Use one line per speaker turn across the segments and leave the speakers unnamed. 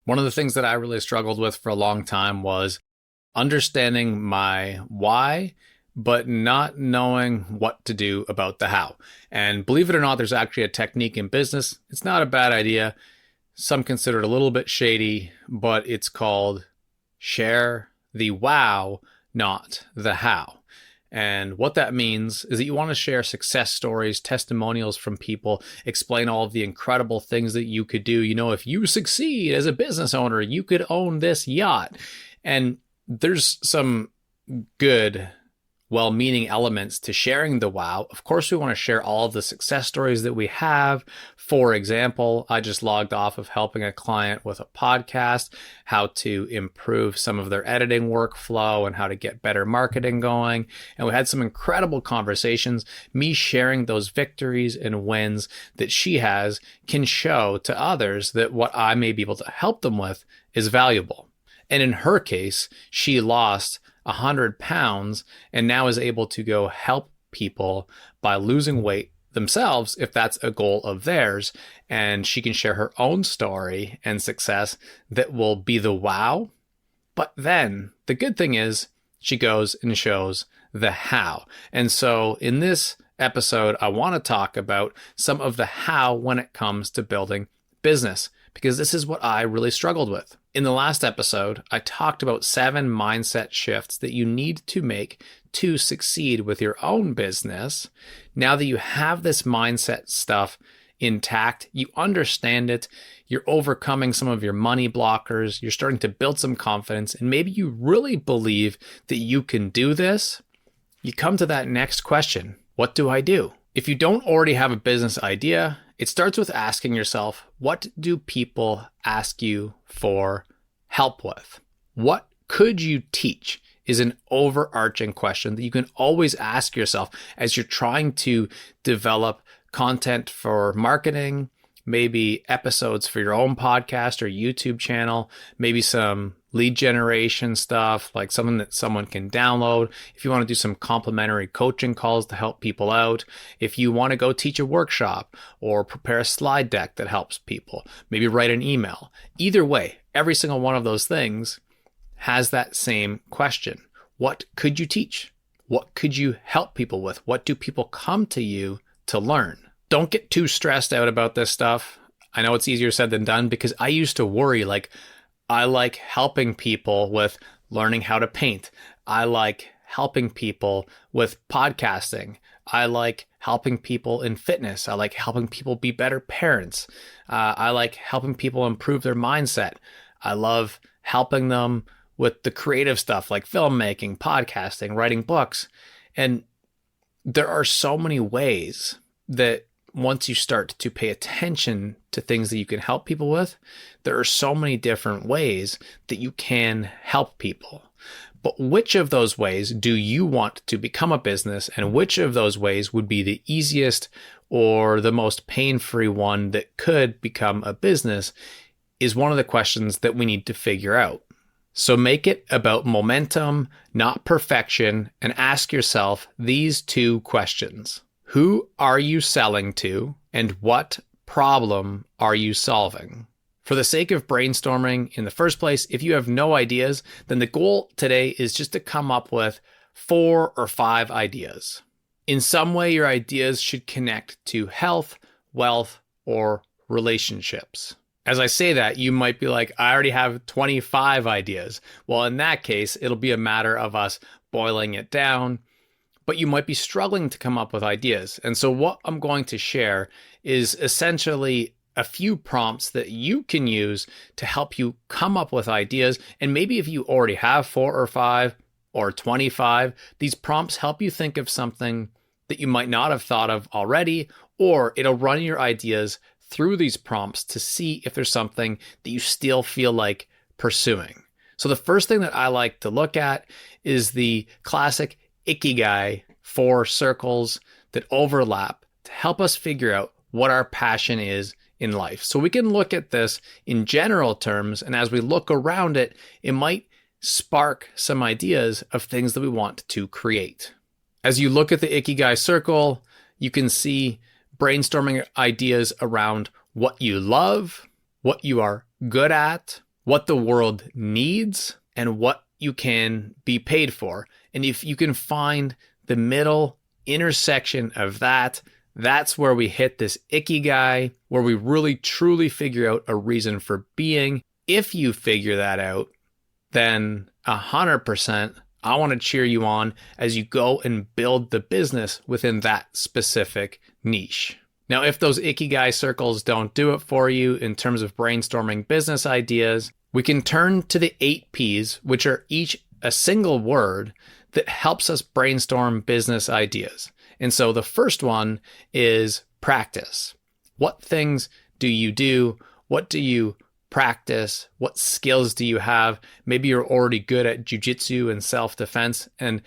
One of the things that I really struggled with for a long time was understanding my why, but not knowing what to do about the how. And believe it or not, there's actually a technique in business. It's not a bad idea. Some consider it a little bit shady, but it's called share the wow, not the how. And what that means is that you want to share success stories, testimonials from people, explain all of the incredible things that you could do. You know, if you succeed as a business owner, you could own this yacht. And there's some good, well-meaning elements to sharing the wow. Of course, we want to share all of the success stories that we have. For example, I just logged off of helping a client with a podcast, how to improve some of their editing workflow and how to get better marketing going. And we had some incredible conversations. Me sharing those victories and wins that she has can show to others that what I may be able to help them with is valuable. And in her case, she lost 100 pounds and now is able to go help people by losing weight themselves if that's a goal of theirs. And she can share her own story and success that will be the wow. But then the good thing is she goes and shows the how. And so in this episode, I want to talk about some of the how when it comes to building business, because this is what I really struggled with. In the last episode, I talked about 7 mindset shifts that you need to make to succeed with your own business. Now that you have this mindset stuff intact, you understand it, you're overcoming some of your money blockers, you're starting to build some confidence, and maybe you really believe that you can do this, you come to that next question: what do I do? If you don't already have a business idea, it starts with asking yourself, what do people ask you for help with? What could you teach is an overarching question that you can always ask yourself as you're trying to develop content for marketing, maybe episodes for your own podcast or YouTube channel, maybe some lead generation stuff, like something that someone can download. If you want to do some complimentary coaching calls to help people out, if you want to go teach a workshop or prepare a slide deck that helps people, maybe write an email. Either way, every single one of those things has that same question. What could you teach? What could you help people with? What do people come to you to learn? Don't get too stressed out about this stuff. I know it's easier said than done, because I used to worry, like, I like helping people with learning how to paint. I like helping people with podcasting. I like helping people in fitness. I like helping people be better parents. I like helping people improve their mindset. I love helping them with the creative stuff like filmmaking, podcasting, writing books. And there are so many ways that once you start to pay attention to things that you can help people with, there are so many different ways that you can help people. But which of those ways do you want to become a business, and which of those ways would be the easiest or the most pain-free one that could become a business is one of the questions that we need to figure out. So make it about momentum, not perfection, and ask yourself these 2 questions. Who are you selling to, and what problem are you solving? For the sake of brainstorming in the first place, if you have no ideas, then the goal today is just to come up with 4 or 5 ideas. In some way, your ideas should connect to health, wealth, or relationships. As I say that, you might be like, I already have 25 ideas. Well, in that case, it'll be a matter of us boiling it down, but you might be struggling to come up with ideas. And so what I'm going to share is essentially a few prompts that you can use to help you come up with ideas. And maybe if you already have 4 or 5 or 25, these prompts help you think of something that you might not have thought of already, or it'll run your ideas through these prompts to see if there's something that you still feel like pursuing. So the first thing that I like to look at is the classic Ikigai 4 circles that overlap to help us figure out what our passion is in life. So we can look at this in general terms, and as we look around it, it might spark some ideas of things that we want to create. As you look at the Ikigai circle, you can see brainstorming ideas around what you love, what you are good at, what the world needs and what you can be paid for. And if you can find the middle intersection of that, that's where we hit this Ikigai, where we really truly figure out a reason for being. If you figure that out, then 100%, I want to cheer you on as you go and build the business within that specific niche. Now, if those Ikigai circles don't do it for you in terms of brainstorming business ideas, we can turn to the 8 Ps, which are each a single word that helps us brainstorm business ideas. And so the first one is practice. What things do you do? What do you practice? What skills do you have? Maybe you're already good at jujitsu and self-defense, and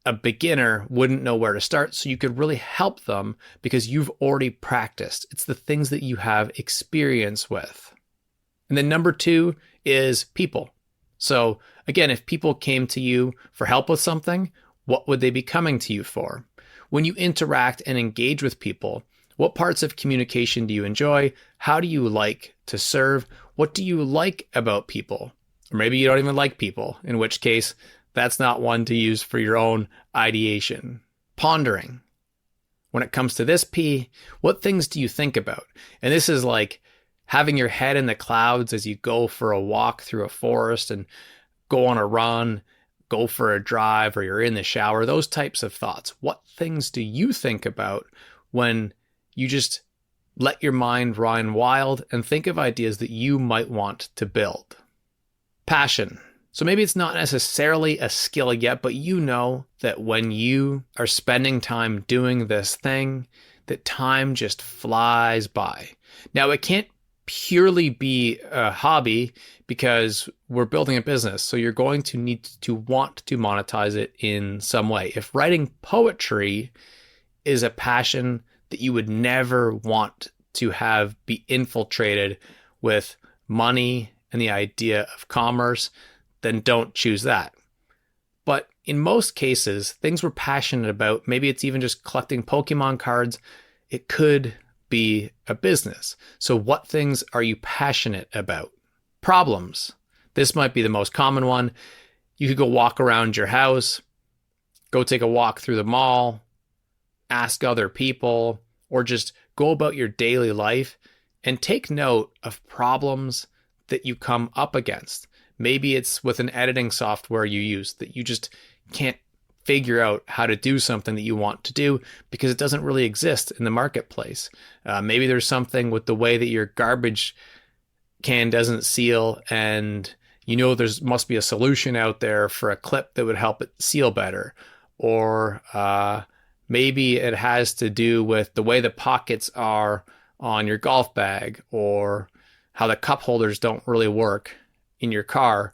a beginner wouldn't know where to start. So you could really help them because you've already practiced. It's the things that you have experience with. And then number 2 is people. So again, if people came to you for help with something, what would they be coming to you for? When you interact and engage with people, what parts of communication do you enjoy? How do you like to serve? What do you like about people? Or maybe you don't even like people, in which case that's not one to use for your own ideation. Pondering. When it comes to this P, what things do you think about? And this is like having your head in the clouds as you go for a walk through a forest and go on a run, go for a drive, or you're in the shower, those types of thoughts. What things do you think about when you just let your mind run wild and think of ideas that you might want to build? Passion. So maybe it's not necessarily a skill yet, but you know that when you are spending time doing this thing, that time just flies by. Now, it can't purely be a hobby because we're building a business. So you're going to need to want to monetize it in some way. If writing poetry is a passion that you would never want to have be infiltrated with money and the idea of commerce, then don't choose that. But in most cases, things we're passionate about, maybe it's even just collecting Pokemon cards, it could be a business. So what things are you passionate about? Problems. This might be the most common one. You could go walk around your house, go take a walk through the mall, ask other people, or just go about your daily life and take note of problems that you come up against. Maybe it's with an editing software you use that you just can't figure out how to do something that you want to do because it doesn't really exist in the marketplace. Maybe there's something with the way that your garbage can doesn't seal, and you know must be a solution out there for a clip that would help it seal better. Or maybe it has to do with the way the pockets are on your golf bag, or how the cup holders don't really work in your car.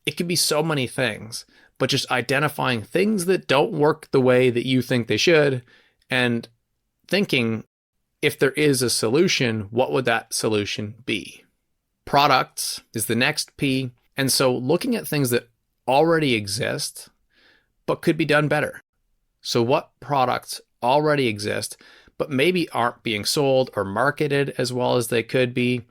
It could be so many things, but just identifying things that don't work the way that you think they should and thinking, if there is a solution, what would that solution be? Products is the next P. And so looking at things that already exist, but could be done better. So what products already exist, but maybe aren't being sold or marketed as well as they could be,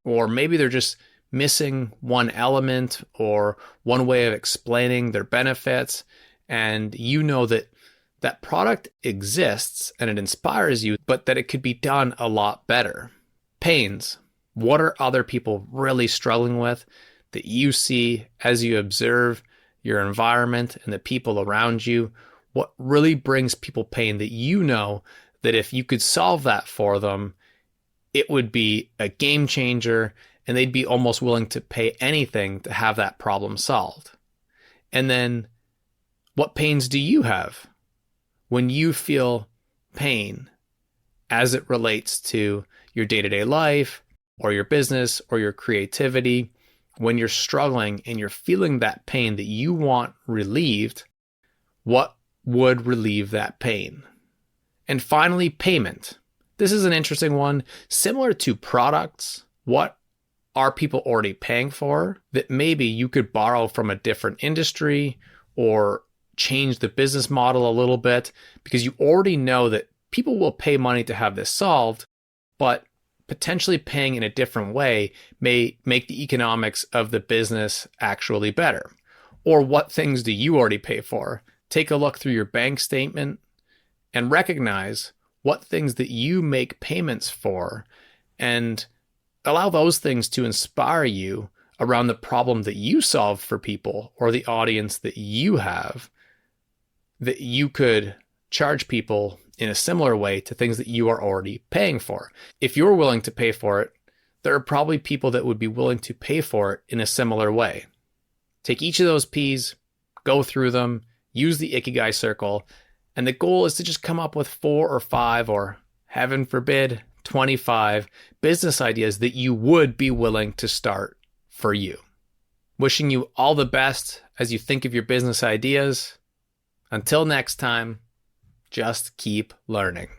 or maybe they're just missing one element or one way of explaining their benefits, and you know that that product exists and it inspires you, but that it could be done a lot better. Pains. What are other people really struggling with that you see as you observe your environment and the people around you? What really brings people pain that you know that if you could solve that for them, it would be a game changer and they'd be almost willing to pay anything to have that problem solved? And then what pains do you have? When you feel pain as it relates to your day-to-day life or your business or your creativity, when you're struggling and you're feeling that pain that you want relieved, what would relieve that pain? And finally, payment. This is an interesting one. Similar to products, what are people already paying for that maybe you could borrow from a different industry or change the business model a little bit, because you already know that people will pay money to have this solved, but potentially paying in a different way may make the economics of the business actually better. Or what things do you already pay for? Take a look through your bank statement and recognize what things that you make payments for, and allow those things to inspire you around the problem that you solve for people or the audience that you have, that you could charge people in a similar way to things that you are already paying for. If you're willing to pay for it, there are probably people that would be willing to pay for it in a similar way. Take each of those P's, go through them, use the Ikigai circle, and the goal is to just come up with 4 or 5 or, heaven forbid, 25 business ideas that you would be willing to start for you. Wishing you all the best as you think of your business ideas. Until next time, just keep learning.